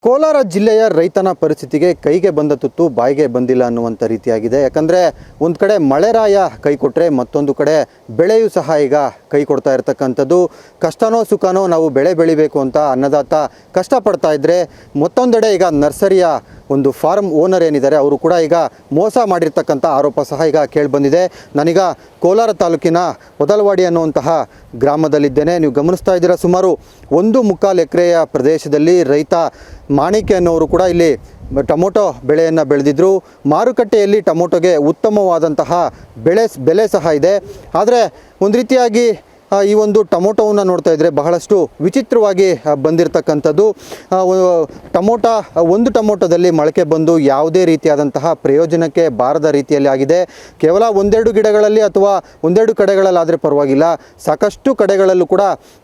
ಕೋಲಾರ ಜಿಲ್ಲೆಯ ರೈತನ ಪರಿಸ್ಥಿತಿಗೆ ಕೈಗೆ ಬಂದ ತುತ್ತು ಬಾಯಿಗೆ ಬಂದಿಲ್ಲ ಅನ್ನುವಂಥ ರೀತಿಯಾಗಿದೆ. ಯಾಕಂದರೆ ಒಂದು ಕಡೆ ಮಳೆರಾಯ ಕೈ ಕೊಟ್ಟರೆ ಮತ್ತೊಂದು ಕಡೆ ಬೆಳೆಯೂ ಸಹ ಈಗ ಕೈ ಕೊಡ್ತಾ ಇರ್ತಕ್ಕಂಥದ್ದು. ಕಷ್ಟನೋ ಸುಖನೋ ನಾವು ಬೆಳೆ ಬೆಳಿಬೇಕು ಅಂತ ಅನ್ನದಾತ ಕಷ್ಟಪಡ್ತಾ ಇದ್ದರೆ, ಮತ್ತೊಂದೆಡೆ ಈಗ ನರ್ಸರಿಯ ಒಂದು ಫಾರ್ಮ್ ಓನರ್ ಏನಿದ್ದಾರೆ ಅವರು ಕೂಡ ಈಗ ಮೋಸ ಮಾಡಿರ್ತಕ್ಕಂಥ ಆರೋಪ ಸಹ ಈಗ ಕೇಳಿಬಂದಿದೆ. ನಾನೀಗ ಕೋಲಾರ ತಾಲೂಕಿನ ಹೊದಲವಾಡಿ ಅನ್ನುವಂತಹ ಗ್ರಾಮದಲ್ಲಿದ್ದೇನೆ. ನೀವು ಗಮನಿಸ್ತಾ ಇದ್ದೀರಾ, ಸುಮಾರು 1.25 ಎಕರೆಯ ಪ್ರದೇಶದಲ್ಲಿ ರೈತ ಮಾಣಿಕ್ಯ ಅನ್ನೋರು ಕೂಡ ಇಲ್ಲಿ ಟೊಮೊಟೊ ಬೆಳೆಯನ್ನು ಬೆಳೆದಿದ್ದರು. ಮಾರುಕಟ್ಟೆಯಲ್ಲಿ ಟೊಮೊಟೊಗೆ ಉತ್ತಮವಾದಂತಹ ಬೆಲೆ ಸಹ ಇದೆ. ಆದರೆ ಒಂದು ರೀತಿಯಾಗಿ ಈ ಒಂದು ಟೊಮೊಟೊವನ್ನು ನೋಡ್ತಾ ಇದ್ದರೆ ಬಹಳಷ್ಟು ವಿಚಿತ್ರವಾಗಿ ಬಂದಿರತಕ್ಕಂಥದ್ದು. ಒಂದು ಟೊಮೊಟೊದಲ್ಲಿ ಮೊಳಕೆ ಬಂದು ಯಾವುದೇ ರೀತಿಯಾದಂತಹ ಪ್ರಯೋಜನಕ್ಕೆ ಬಾರದ ರೀತಿಯಲ್ಲಿ ಆಗಿದೆ. ಕೇವಲ ಒಂದೆರಡು ಗಿಡಗಳಲ್ಲಿ ಅಥವಾ ಒಂದೆರಡು ಕಡೆಗಳಲ್ಲಾದರೆ ಪರವಾಗಿಲ್ಲ, ಸಾಕಷ್ಟು ಕಡೆಗಳಲ್ಲೂ ಕೂಡ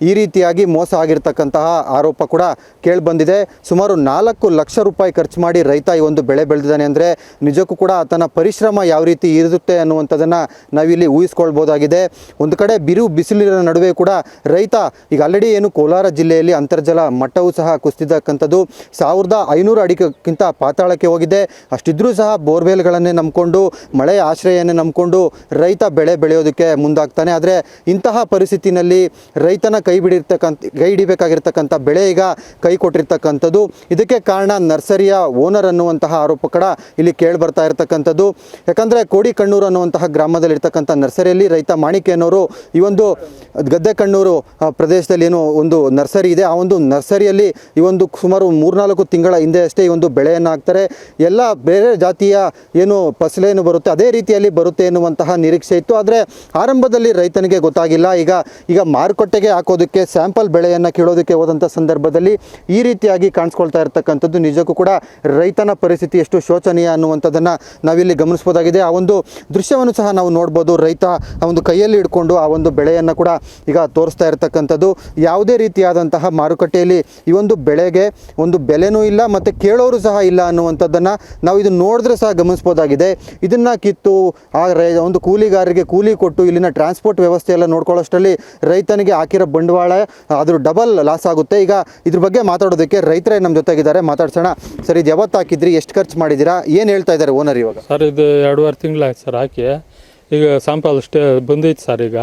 ಈ ರೀತಿಯಾಗಿ ಮೋಸ ಆಗಿರ್ತಕ್ಕಂತಹ ಆರೋಪ ಕೂಡ ಕೇಳಿಬಂದಿದೆ. ಸುಮಾರು 4 ಲಕ್ಷ ರೂಪಾಯಿ ಖರ್ಚು ಮಾಡಿ ರೈತ ಈ ಒಂದು ಬೆಳೆ ಬೆಳೆದಿದ್ದಾನೆ ಅಂದರೆ ನಿಜಕ್ಕೂ ಕೂಡ ಆತನ ಪರಿಶ್ರಮ ಯಾವ ರೀತಿ ಇರುತ್ತೆ ಅನ್ನುವಂಥದ್ದನ್ನು ನಾವಿಲ್ಲಿ ಊಹಿಸ್ಕೊಳ್ಬೋದಾಗಿದೆ. ಒಂದು ಕಡೆ ಬಿಸಿಲಿನ ನಡುವೆ ಕೂಡ ರೈತ ಈಗ ಆಲ್ರೆಡಿ ಏನು ಕೋಲಾರ ಜಿಲ್ಲೆಯಲ್ಲಿ ಅಂತರ್ಜಲ ಮಟ್ಟವೂ ಸಹ ಕುಸಿದಿದ್ದಕ್ಕಂಥದ್ದು 1500 ಅಡಿಗಿಂತ ಪಾತಾಳಕ್ಕೆ ಹೋಗಿದೆ. ಅಷ್ಟಿದ್ರೂ ಸಹ ಬೋರ್ವೆಲ್ಗಳನ್ನೇ ನಂಬಿಕೊಂಡು, ಮಳೆಯ ಆಶ್ರಯನ್ನೇ ನಂಬಿಕೊಂಡು ರೈತ ಬೆಳೆ ಬೆಳೆಯೋದಕ್ಕೆ ಮುಂದಾಗ್ತಾನೆ. ಆದರೆ ಇಂತಹ ಪರಿಸ್ಥಿತಿನಲ್ಲಿ ರೈತನ ಕೈ ಹಿಡಿಬೇಕಾಗಿರ್ತಕ್ಕಂಥ ಬೆಳೆ ಈಗ ಕೈ ಕೊಟ್ಟಿರ್ತಕ್ಕಂಥದ್ದು. ಇದಕ್ಕೆ ಕಾರಣ ನರ್ಸರಿಯ ಓನರ್ ಅನ್ನುವಂತಹ ಆರೋಪ ಕೂಡ ಇಲ್ಲಿ ಕೇಳಿ ಬರ್ತಾ ಇರತಕ್ಕಂಥದ್ದು. ಯಾಕಂದರೆ ಕೋಡಿಕಣ್ಣೂರು ಅನ್ನುವಂತಹ ಗ್ರಾಮದಲ್ಲಿರ್ತಕ್ಕಂಥ ನರ್ಸರಿಯಲ್ಲಿ ರೈತ ಮಾಣಿಕ್ಯ ಅನ್ನೋರು ಈ ಒಂದು ಗದ್ದೆಕಣ್ಣೂರು ಪ್ರದೇಶದಲ್ಲಿ ಏನು ಒಂದು ನರ್ಸರಿ ಇದೆ, ಆ ಒಂದು ನರ್ಸರಿಯಲ್ಲಿ ಈ ಒಂದು ಸುಮಾರು 3-4 ತಿಂಗಳ ಹಿಂದೆ ಅಷ್ಟೇ ಈ ಒಂದು ಬೆಳೆಯನ್ನು ಹಾಕ್ತಾರೆ. ಎಲ್ಲ ಬೇರೆ ಜಾತಿಯ ಏನು ಫಸಲೇನು ಬರುತ್ತೆ ಅದೇ ರೀತಿಯಲ್ಲಿ ಬರುತ್ತೆ ಎನ್ನುವಂತಹ ನಿರೀಕ್ಷೆ ಇತ್ತು. ಆದರೆ ಆರಂಭದಲ್ಲಿ ರೈತನಿಗೆ ಗೊತ್ತಾಗಿಲ್ಲ. ಈಗ ಮಾರುಕಟ್ಟೆಗೆ ಹಾಕೋದಕ್ಕೆ ಸ್ಯಾಂಪಲ್ ಬೆಳೆಯನ್ನು ಕೀಳೋದಕ್ಕೆ ಹೋದಂಥ ಸಂದರ್ಭದಲ್ಲಿ ಈ ರೀತಿಯಾಗಿ ಕಾಣಿಸ್ಕೊಳ್ತಾ ಇರತಕ್ಕಂಥದ್ದು ನಿಜಕ್ಕೂ ಕೂಡ ರೈತನ ಪರಿಸ್ಥಿತಿ ಎಷ್ಟು ಶೋಚನೀಯ ಅನ್ನುವಂಥದ್ದನ್ನು ನಾವಿಲ್ಲಿ ಗಮನಿಸ್ಬೋದಾಗಿದೆ. ಆ ಒಂದು ದೃಶ್ಯವನ್ನು ಸಹ ನಾವು ನೋಡ್ಬೋದು. ರೈತ ಆ ಒಂದು ಕೈಯಲ್ಲಿ ಹಿಡ್ಕೊಂಡು ಆ ಒಂದು ಬೆಳೆಯನ್ನು ಕೂಡ ಈಗ ತೋರಿಸ್ತಾ ಇರತಕ್ಕಂಥದ್ದು. ಯಾವುದೇ ರೀತಿಯಾದಂತಹ ಮಾರುಕಟ್ಟೆಯಲ್ಲಿ ಈ ಒಂದು ಬೆಳೆಗೆ ಒಂದು ಬೆಲೆನೂ ಇಲ್ಲ ಮತ್ತು ಕೇಳೋರು ಸಹ ಇಲ್ಲ ಅನ್ನುವಂಥದ್ದನ್ನು ನಾವು ಇದು ನೋಡಿದ್ರೆ ಸಹ ಗಮನಿಸ್ಬೋದಾಗಿದೆ. ಇದನ್ನು ಕಿತ್ತು ಆ ಒಂದು ಕೂಲಿಗಾರರಿಗೆ ಕೂಲಿ ಕೊಟ್ಟು ಇಲ್ಲಿನ ಟ್ರಾನ್ಸ್ಪೋರ್ಟ್ ವ್ಯವಸ್ಥೆ ಎಲ್ಲ ನೋಡ್ಕೊಳ್ಳೋಷ್ಟರಲ್ಲಿ ರೈತನಿಗೆ ಹಾಕಿರೋ ಬಂಡವಾಳ ಅದ್ರ ಡಬಲ್ ಲಾಸ್ ಆಗುತ್ತೆ. ಈಗ ಇದ್ರ ಬಗ್ಗೆ ಮಾತಾಡೋದಕ್ಕೆ ರೈತರೇ ನಮ್ಮ ಜೊತೆಗಿದ್ದಾರೆ, ಮಾತಾಡ್ಸೋಣ. ಸರ್, ಇದು ಯಾವತ್ತು ಹಾಕಿದ್ರಿ, ಎಷ್ಟು ಖರ್ಚು ಮಾಡಿದ್ದೀರಾ, ಏನು ಹೇಳ್ತಾ ಇದ್ದಾರೆ ಓನರ್ ಇವಾಗ? ಸರ್, ಇದು 2.5 ತಿಂಗಳಾಯ್ತು ಸರ್ ಹಾಕಿ. ಈಗ ಸ್ಯಾಂಪಲ್ ಅಷ್ಟೇ ಬಂದೈತೆ ಸರ್. ಈಗ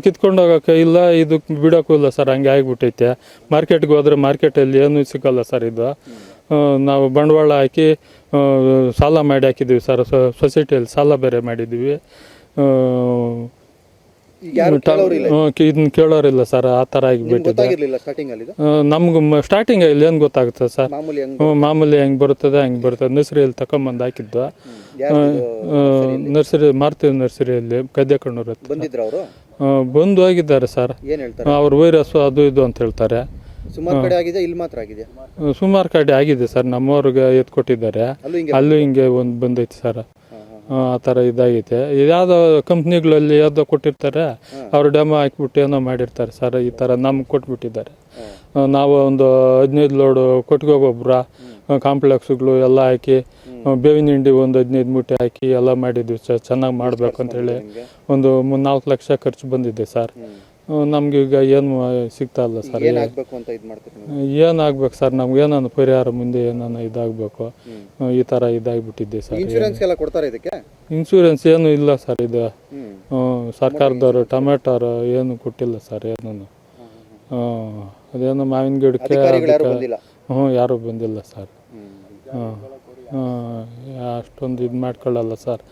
ಕಿತ್ಕೊಂಡು ಹೋಗೋಕೆ ಇಲ್ಲ, ಇದು ಬಿಡೋಕ್ಕೂ ಇಲ್ಲ ಸರ್, ಹಂಗೆ ಆಗಿಬಿಟ್ಟೈತೆ. ಮಾರ್ಕೆಟ್ಗೆ ಹೋದರೆ ಮಾರ್ಕೆಟಲ್ಲಿ ಏನೂ ಸಿಗೋಲ್ಲ ಸರ್. ಇದು ನಾವು ಬಂಡವಾಳ ಹಾಕಿ ಸಾಲ ಮಾಡಿ ಹಾಕಿದ್ದೀವಿ ಸರ್. ಸೊಸೈಟಿಯಲ್ಲಿ ಸಾಲ ಬೇರೆ ಮಾಡಿದ್ದೀವಿ. ಇದನ್ನ ಕೇಳೋರಿಲ್ಲ ಸರ್, ಆ ಥರ ಆಗಿಬಿಟ್ಟಿದೆ. ನಮ್ಗೆ ಸ್ಟಾರ್ಟಿಂಗಲ್ಲಿ ಏನು ಗೊತ್ತಾಗುತ್ತೆ ಸರ್, ಮಾಮೂಲಿ ಹೆಂಗೆ ಬರ್ತದೆ ನರ್ಸರಿಯಲ್ಲಿ ತಗೊಂಬಂದು ಹಾಕಿದ್ದು. ನರ್ಸರಿ ಮಾರುತಿ ನರ್ಸರಿಯಲ್ಲಿ ಗದ್ದೆಕಣ್ಣೂರು ಬಂದು ಹೋಗಿದ್ದಾರೆ ಸರ್. ಅವ್ರ ವೈರಸ್ ಅದು ಇದು ಅಂತ ಹೇಳ್ತಾರೆ. ಸುಮಾರು ಕಡೆ ಆಗಿದೆ, ಇಲ್ಲಿ ಮಾತ್ರ ಆಗಿದೆ? ಸುಮಾರು ಕಡೆ ಆಗಿದೆ ಸರ್. ನಮ್ಮವ್ರಿಗೆ ಎತ್ಕೊಟ್ಟಿದ್ದಾರೆ, ಅಲ್ಲೂ ಹಿಂಗೆ ಒಂದು ಬಂದೈತೆ ಸರ್. ಆ ಥರ ಇದಾಗೈತೆ. ಯಾವುದೋ ಕಂಪ್ನಿಗಳಲ್ಲಿ ಯಾವುದೋ ಕೊಟ್ಟಿರ್ತಾರೆ, ಅವರು ಡೆಮೋ ಹಾಕಿಬಿಟ್ಟು ಏನೋ ಮಾಡಿರ್ತಾರೆ ಸರ್. ಈ ಥರ ನಮ್ಗೆ ಕೊಟ್ಬಿಟ್ಟಿದ್ದಾರೆ. ನಾವು ಒಂದು 15 ಲೋಡು ಕೊಟ್ಟಿಗೆ ಗೊಬ್ಬರ, ಕಾಂಪ್ಲೆಕ್ಸ್ಗಳು ಎಲ್ಲ ಹಾಕಿ, ಬೇವಿನ ಹಿಂಡಿ ಒಂದು 15 ಮೂಟೆ ಹಾಕಿ ಎಲ್ಲ ಮಾಡಿದ್ವಿ ಸರ್. ಚೆನ್ನಾಗಿ ಮಾಡಬೇಕು ಅಂತೇಳಿ ಒಂದು 4 ಲಕ್ಷ ಖರ್ಚು ಬಂದಿದೆ ಸರ್. ನಮ್ಗೆ ಈಗ ಏನು ಸಿಗ್ತಾ ಇಲ್ಲ ಸರ್. ಏನಾಗ್ಬೇಕು ಸರ್, ನಮ್ಗೆ ಏನಾನ ಪರಿಹಾರ ಮುಂದೆ ಏನಾನ ಇದಾಗಬೇಕು. ಈ ಥರ ಇದಾಗಿಬಿಟ್ಟಿದ್ದೆ ಸರ್. ಇನ್ಶೂರೆನ್ಸ್ ಏನು ಇಲ್ಲ ಸರ್. ಇದು ಸರ್ಕಾರದವರು ಟೊಮೆಟೋರು ಏನು ಕೊಟ್ಟಿಲ್ಲ ಸರ್. ಏನೂ ಅದೇನೋ ಮಾವಿನ ಗಿಡಕ್ಕೆ ಯಾರೂ ಬಂದಿಲ್ಲ ಸರ್. ಅಷ್ಟೊಂದು ಇದು ಮಾಡ್ಕೊಳ್ಳಲ್ಲ ಸರ್.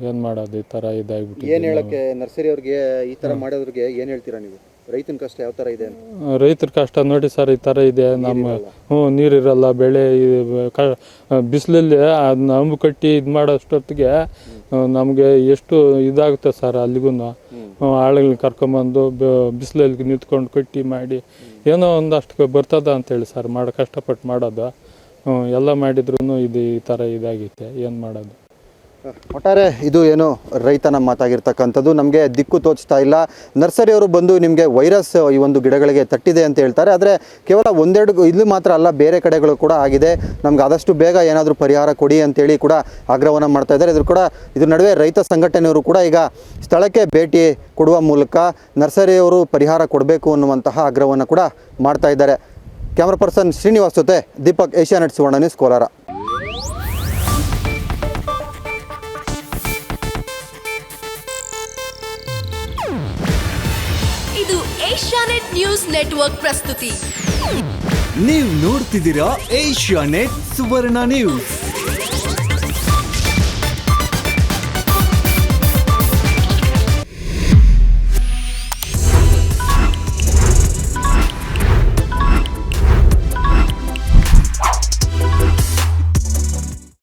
ಏನು ಮಾಡೋದು, ಈ ಥರ ಇದಾಗಿಬಿಟ್ಟು. ಏನು ಹೇಳಕ್ಕೆ ನರ್ಸರಿ ಅವ್ರಿಗೆ ಈ ಥರ ಮಾಡೋದ್ರಿಗೆ ಏನು ಹೇಳ್ತೀರಾ ನೀವು? ರೈತನ ಕಷ್ಟ ಯಾವ ಥರ ಇದೆ? ರೈತರ ಕಷ್ಟ ನೋಡಿ ಸರ್, ಈ ಥರ ಇದೆ. ನಮ್ಮ ನೀರಿರಲ್ಲ, ಬೆಳೆ ಬಿಸಿಲಲ್ಲಿ ಅದನ್ನ ಅಂಬು ಕಟ್ಟಿ ಇದು ಮಾಡೋಷ್ಟೊತ್ತಿಗೆ ನಮಗೆ ಎಷ್ಟು ಇದಾಗುತ್ತೆ ಸರ್. ಅಲ್ಲಿಗೂ ಆಳುಗಳನ್ನ ಕರ್ಕೊಂಬಂದು ಬಿಸಿಲಲ್ಲಿ ನಿಂತ್ಕೊಂಡು ಕಟ್ಟಿ ಮಾಡಿ ಏನೋ ಒಂದಷ್ಟು ಬರ್ತದ ಅಂತೇಳಿ ಸರ್ ಕಷ್ಟಪಟ್ಟು ಮಾಡೋದು. ಎಲ್ಲ ಮಾಡಿದ್ರು ಇದು ಈ ಥರ ಇದಾಗೈತೆ. ಏನು ಮಾಡೋದು? ಒಟ್ಟಾರೆ ಇದು ಏನು ರೈತನ ಮಾತಾಗಿರ್ತಕ್ಕಂಥದ್ದು. ನಮಗೆ ದಿಕ್ಕು ತೋಚ್ತಾ ಇಲ್ಲ. ನರ್ಸರಿಯವರು ಬಂದು ನಿಮಗೆ ವೈರಸ್ ಈ ಒಂದು ಗಿಡಗಳಿಗೆ ತಟ್ಟಿದೆ ಅಂತ ಹೇಳ್ತಾರೆ. ಆದರೆ ಕೇವಲ ಒಂದೆರಡು ಇಲ್ಲಿ ಮಾತ್ರ ಅಲ್ಲ, ಬೇರೆ ಕಡೆಗಳು ಕೂಡ ಆಗಿದೆ. ನಮ್ಗೆ ಆದಷ್ಟು ಬೇಗ ಏನಾದರೂ ಪರಿಹಾರ ಕೊಡಿ ಅಂತೇಳಿ ಕೂಡ ಆಗ್ರಹವನ್ನು ಮಾಡ್ತಾ ಇದ್ದಾರೆ. ಇದ್ರ ನಡುವೆ ರೈತ ಸಂಘಟನೆಯವರು ಕೂಡ ಈಗ ಸ್ಥಳಕ್ಕೆ ಭೇಟಿ ಕೊಡುವ ಮೂಲಕ ನರ್ಸರಿಯವರು ಪರಿಹಾರ ಕೊಡಬೇಕು ಅನ್ನುವಂತಹ ಆಗ್ರಹವನ್ನು ಕೂಡ ಮಾಡ್ತಾ ಇದ್ದಾರೆ. ಕ್ಯಾಮ್ರಾ ಪರ್ಸನ್ ಶ್ರೀನಿವಾಸ್ ಜೊತೆ ದೀಪಕ್, ಏಷ್ಯಾನೆಟ್ ಸುವರ್ಣ ನ್ಯೂಸ್, ಕೋಲಾರ. ಇದು ಏಷ್ಯಾನೆಟ್ ನ್ಯೂಸ್ ನೆಟ್ವರ್ಕ್ ಪ್ರಸ್ತುತಿ. ನೀವು ನೋಡ್ತಿದ್ದೀರಾ ಏಷ್ಯಾನೆಟ್ ಸುವರ್ಣ ನ್ಯೂಸ್.